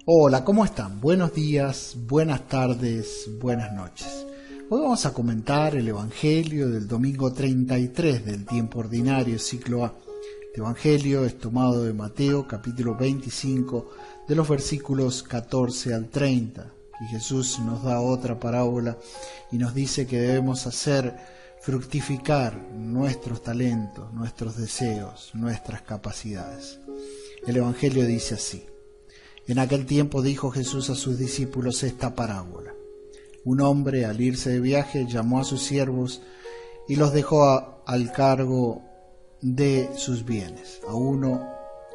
Hola, ¿cómo están? Buenos días, buenas tardes, buenas noches. Hoy vamos a comentar el Evangelio del domingo 33 del tiempo ordinario, ciclo A. Este Evangelio es tomado de Mateo, capítulo 25, de los versículos 14 al 30. Y Jesús nos da otra parábola y nos dice que debemos hacer fructificar nuestros talentos, nuestros deseos, nuestras capacidades. El Evangelio dice así. En aquel tiempo dijo Jesús a sus discípulos esta parábola. Un hombre, al irse de viaje, llamó a sus siervos y los dejó al cargo de sus bienes. A uno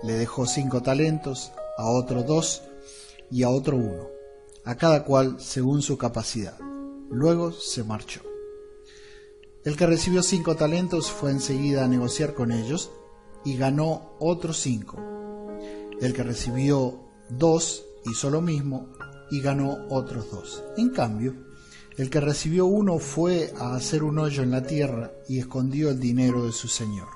le dejó 5 talentos, a otro 2 y a otro 1, a cada cual según su capacidad. Luego se marchó. El que recibió 5 talentos fue enseguida a negociar con ellos y ganó otros 5. El que recibió 2 hizo lo mismo y ganó otros 2. En cambio, el que recibió 1 fue a hacer un hoyo en la tierra y escondió el dinero de su señor.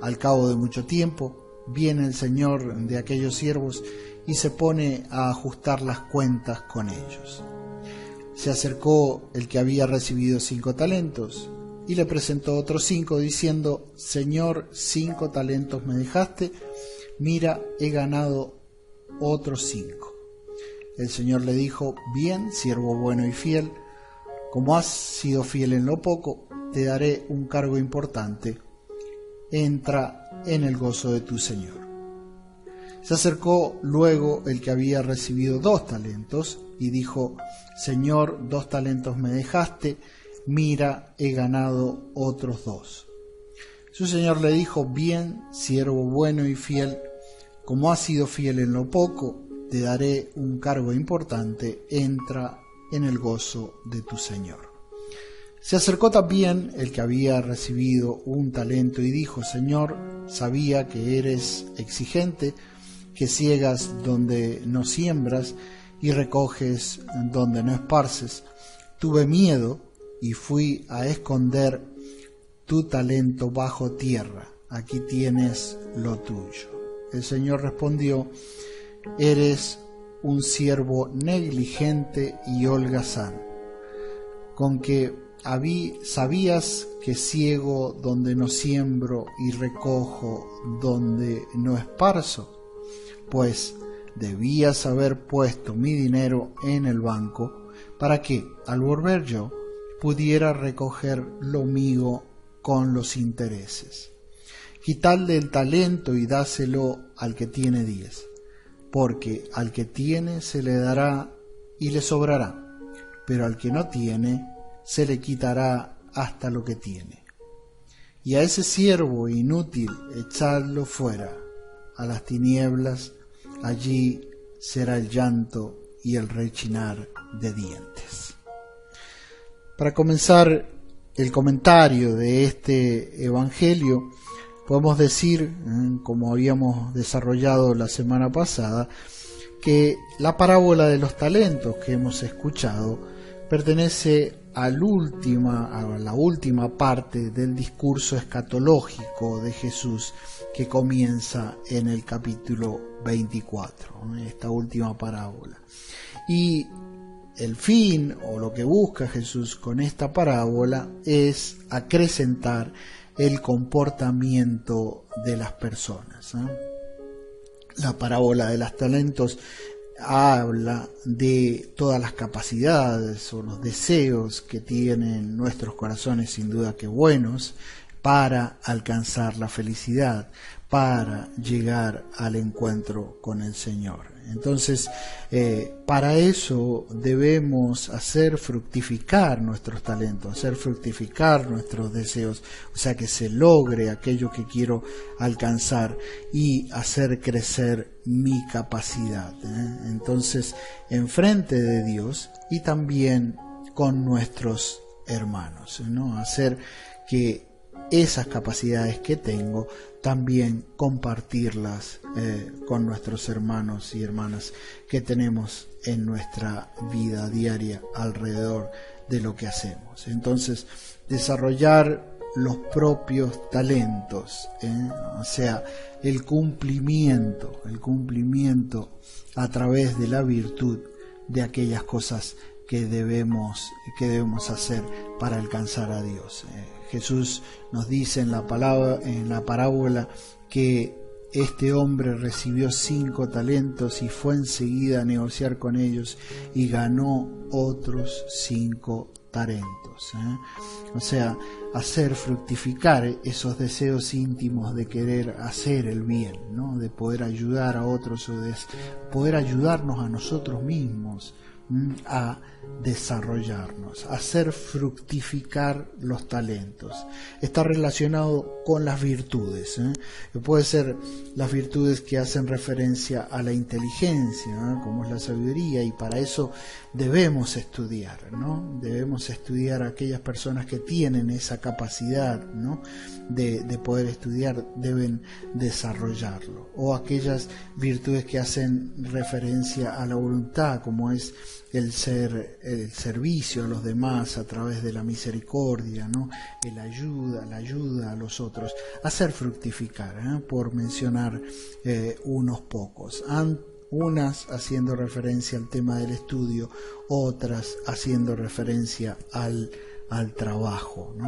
Al cabo de mucho tiempo, viene el señor de aquellos siervos y se pone a ajustar las cuentas con ellos. Se acercó el que había recibido 5 talentos y le presentó otros 5 diciendo: Señor, 5 talentos me dejaste, mira, he ganado otros 5. El Señor le dijo: Bien, siervo bueno y fiel, como has sido fiel en lo poco, te daré un cargo importante. Entra en el gozo de tu Señor. Se acercó luego el que había recibido 2 talentos y dijo: Señor, 2 talentos me dejaste, mira, he ganado otros 2. Su Señor le dijo: Bien, siervo bueno y fiel, como has sido fiel en lo poco, te daré un cargo importante, entra en el gozo de tu Señor. Se acercó también el que había recibido 1 talento y dijo: Señor, sabía que eres exigente, que ciegas donde no siembras y recoges donde no esparces. Tuve miedo y fui a esconder tu talento bajo tierra. Aquí tienes lo tuyo. El Señor respondió: Eres un siervo negligente y holgazán, con que sabías que ciego donde no siembro y recojo donde no esparzo, pues debías haber puesto mi dinero en el banco para que, al volver yo, pudiera recoger lo mío con los intereses. Quitadle el talento y dáselo al que tiene 10, porque al que tiene se le dará y le sobrará, pero al que no tiene se le quitará hasta lo que tiene. Y a ese siervo inútil echadlo fuera, a las tinieblas, allí será el llanto y el rechinar de dientes. Para comenzar el comentario de este Evangelio, podemos decir, como habíamos desarrollado la semana pasada, que la parábola de los talentos que hemos escuchado pertenece a la última parte del discurso escatológico de Jesús que comienza en el capítulo 24, esta última parábola. Y el fin, o lo que busca Jesús con esta parábola, es acrecentar el comportamiento de las personas. La parábola de los talentos habla de todas las capacidades o los deseos que tienen nuestros corazones, sin duda que buenos, para alcanzar la felicidad, para llegar al encuentro con el Señor. Entonces, para eso debemos hacer fructificar nuestros talentos, hacer fructificar nuestros deseos, o sea, que se logre aquello que quiero alcanzar y hacer crecer mi capacidad. Entonces, enfrente de Dios y también con nuestros hermanos, hacer que esas capacidades que tengo también compartirlas con nuestros hermanos y hermanas que tenemos en nuestra vida diaria alrededor de lo que hacemos. Entonces, desarrollar los propios talentos, o sea, el cumplimiento a través de la virtud de aquellas cosas que debemos hacer para alcanzar a Dios. Jesús nos dice en la parábola que este hombre recibió 5 talentos y fue enseguida a negociar con ellos y ganó otros 5 talentos. O sea, hacer fructificar esos deseos íntimos de querer hacer el bien, ¿no? De poder ayudar a otros o de poder ayudarnos a nosotros mismos a desarrollarnos, a hacer fructificar los talentos. Está relacionado con las virtudes, puede ser las virtudes que hacen referencia a la inteligencia, como es la sabiduría, y para eso debemos estudiar, ¿no? Debemos estudiar a aquellas personas que tienen esa capacidad, ¿no? de poder estudiar, deben desarrollarlo. O aquellas virtudes que hacen referencia a la voluntad, como es el servicio a los demás a través de la misericordia, ¿no? La ayuda a los otros, hacer fructificar, por mencionar unos pocos. Unas haciendo referencia al tema del estudio, otras haciendo referencia al trabajo, ¿no?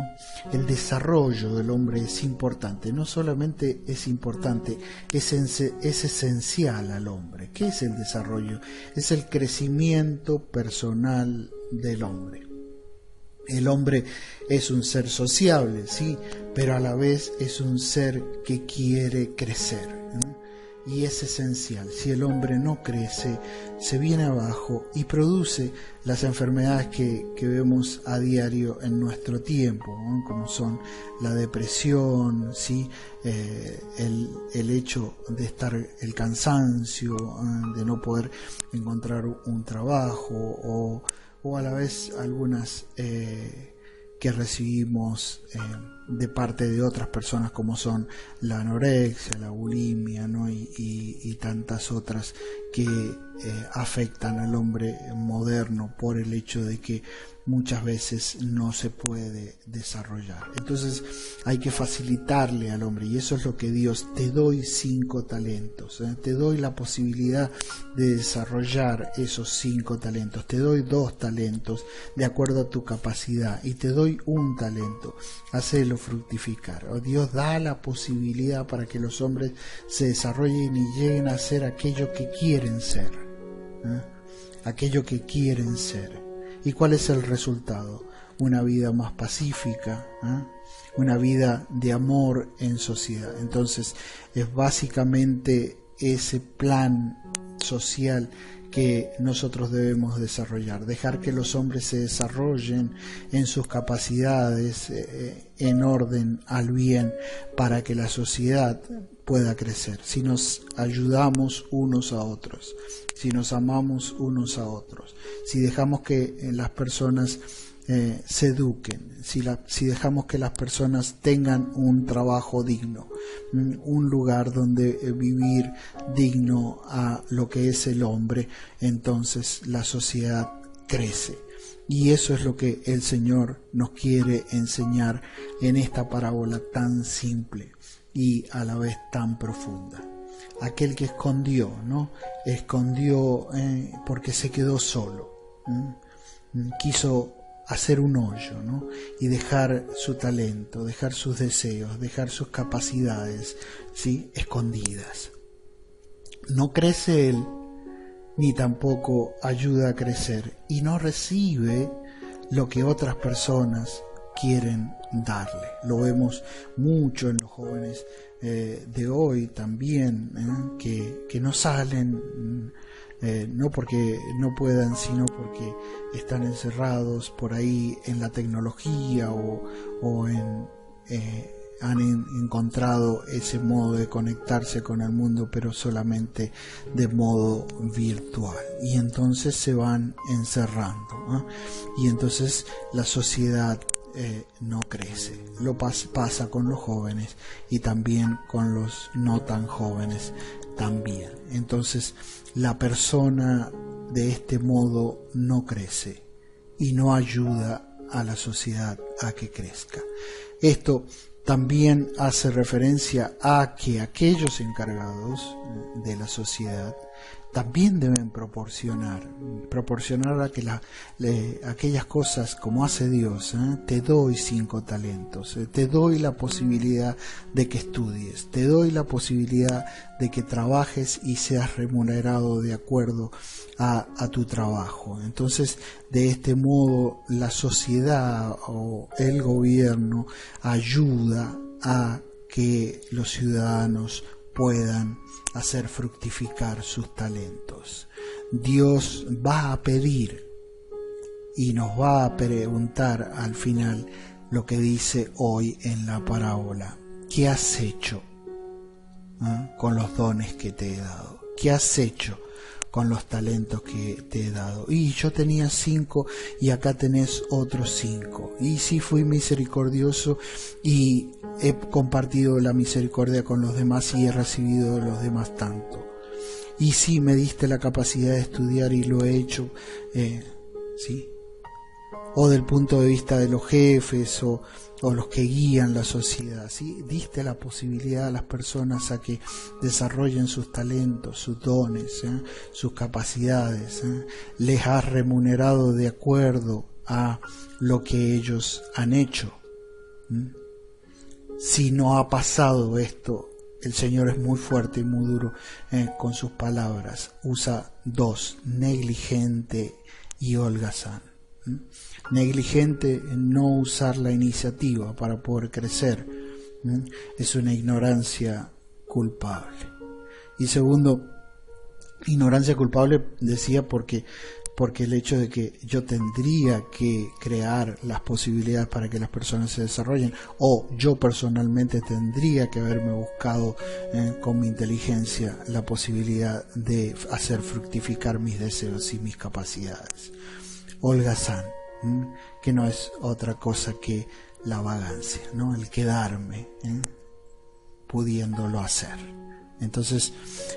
El desarrollo del hombre es importante, no solamente es importante, es esencial al hombre. ¿Qué es el desarrollo? Es el crecimiento personal del hombre. El hombre es un ser sociable, sí, pero a la vez es un ser que quiere crecer, ¿no? Y es esencial. Si el hombre no crece, se viene abajo y produce las enfermedades que vemos a diario en nuestro tiempo, ¿no? Como son la depresión, ¿sí? El hecho de estar, el cansancio, de no poder encontrar un trabajo, o a la vez algunas que recibimos de parte de otras personas, como son la anorexia, la bulimia, ¿no? y tantas otras que afectan al hombre moderno por el hecho de que muchas veces no se puede desarrollar. Entonces hay que facilitarle al hombre, y eso es lo que Dios: te doy 5 talentos, te doy la posibilidad de desarrollar esos 5 talentos, te doy 2 talentos de acuerdo a tu capacidad y te doy 1 talento, hacelo fructificar. Dios da la posibilidad para que los hombres se desarrollen y lleguen a ser aquello que quieren ser, aquello que quieren ser. ¿Y cuál es el resultado? Una vida más pacífica, una vida de amor en sociedad. Entonces es básicamente ese plan social que nosotros debemos desarrollar, dejar que los hombres se desarrollen en sus capacidades en orden al bien, para que la sociedad pueda crecer. Si nos ayudamos unos a otros, si nos amamos unos a otros, si dejamos que las personas se eduquen, si dejamos que las personas tengan un trabajo digno, un lugar donde vivir digno a lo que es el hombre, entonces la sociedad crece. Y eso es lo que el Señor nos quiere enseñar en esta parábola tan simple y a la vez tan profunda. Aquel que escondió, ¿no? Escondió porque se quedó solo, quiso hacer un hoyo, ¿no? Y dejar su talento, dejar sus deseos, dejar sus capacidades, ¿sí? Escondidas. No crece él, ni tampoco ayuda a crecer, y no recibe lo que otras personas quieren darle. Lo vemos mucho en los jóvenes de hoy también, que no salen, no porque no puedan, sino porque están encerrados por ahí en la tecnología o han encontrado ese modo de conectarse con el mundo, pero solamente de modo virtual, y entonces se van encerrando, y entonces la sociedad no crece. Lo pasa con los jóvenes y también con los no tan jóvenes también. Entonces la persona de este modo no crece y no ayuda a la sociedad a que crezca. Esto también hace referencia a que aquellos encargados de la sociedad también deben proporcionar a que aquellas cosas como hace Dios. Te doy 5 talentos, te doy la posibilidad de que estudies, te doy la posibilidad de que trabajes y seas remunerado de acuerdo a tu trabajo. Entonces, de este modo, la sociedad o el gobierno ayuda a que los ciudadanos puedan hacer fructificar sus talentos. Dios va a pedir y nos va a preguntar al final lo que dice hoy en la parábola. ¿Qué has hecho con los dones que te he dado? ¿Qué has hecho con los talentos que te he dado? Y yo tenía 5 y acá tenés otros 5. Y sí, fui misericordioso y he compartido la misericordia con los demás y he recibido de los demás tanto. Y sí, me diste la capacidad de estudiar y lo he hecho, ¿sí? O del punto de vista de los jefes o los que guían la sociedad, ¿sí? Diste la posibilidad a las personas a que desarrollen sus talentos, sus dones, sus capacidades, les has remunerado de acuerdo a lo que ellos han hecho. Si no ha pasado esto, el Señor es muy fuerte y muy duro con sus palabras. Usa 2, negligente y holgazán. Negligente en no usar la iniciativa para poder crecer, es una ignorancia culpable. Y segundo, ignorancia culpable decía porque el hecho de que yo tendría que crear las posibilidades para que las personas se desarrollen, o yo personalmente tendría que haberme buscado con mi inteligencia la posibilidad de hacer fructificar mis deseos y mis capacidades. Holgazán, que no es otra cosa que la vagancia, ¿no? El quedarme pudiéndolo hacer. Entonces,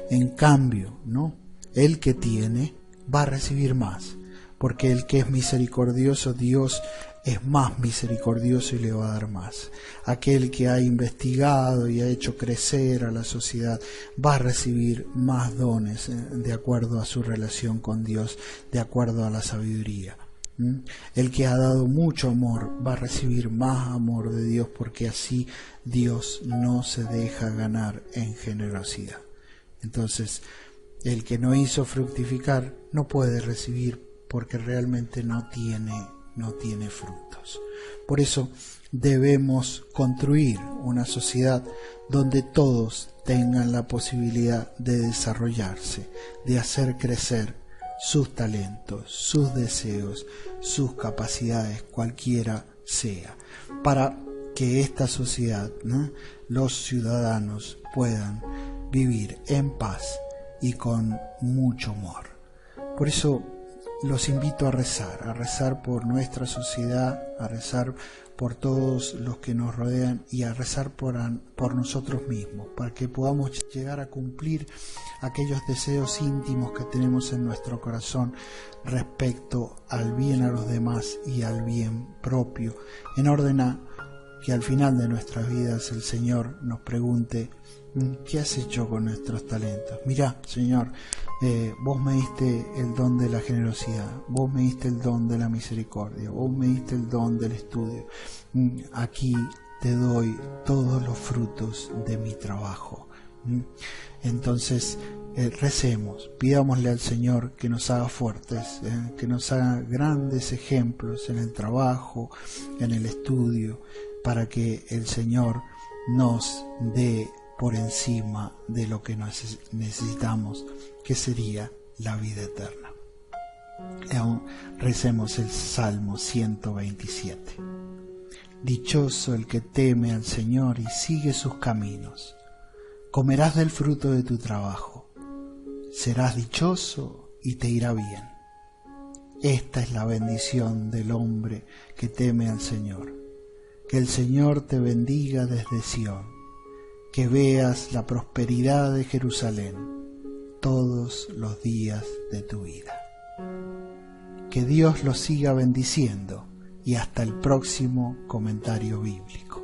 en cambio, ¿no? El que tiene va a recibir más, porque el que es misericordioso, Dios es más misericordioso y le va a dar más. Aquel que ha investigado y ha hecho crecer a la sociedad va a recibir más dones de acuerdo a su relación con Dios, de acuerdo a la sabiduría. El que ha dado mucho amor va a recibir más amor de Dios, porque así Dios no se deja ganar en generosidad. Entonces, el que no hizo fructificar no puede recibir, porque realmente no tiene frutos. Por eso debemos construir una sociedad donde todos tengan la posibilidad de desarrollarse, de hacer crecer sus talentos, sus deseos, sus capacidades, cualquiera sea, para que esta sociedad, ¿no?, los ciudadanos puedan vivir en paz y con mucho amor. Por eso los invito a rezar por nuestra sociedad, a rezar por todos los que nos rodean y a rezar por nosotros mismos, para que podamos llegar a cumplir aquellos deseos íntimos que tenemos en nuestro corazón respecto al bien a los demás y al bien propio, en orden a que al final de nuestras vidas el Señor nos pregunte: ¿qué has hecho con nuestros talentos? Mirá, Señor, vos me diste el don de la generosidad, vos me diste el don de la misericordia, vos me diste el don del estudio. Aquí te doy todos los frutos de mi trabajo. Entonces, recemos, pidámosle al Señor que nos haga fuertes, que nos haga grandes ejemplos en el trabajo, en el estudio, para que el Señor nos dé por encima de lo que necesitamos, que sería la vida eterna. Recemos el Salmo 127. Dichoso el que teme al Señor y sigue sus caminos. Comerás del fruto de tu trabajo. Serás dichoso y te irá bien. Esta es la bendición del hombre que teme al Señor. Que el Señor te bendiga desde Sión, que veas la prosperidad de Jerusalén todos los días de tu vida. Que Dios los siga bendiciendo, y hasta el próximo comentario bíblico.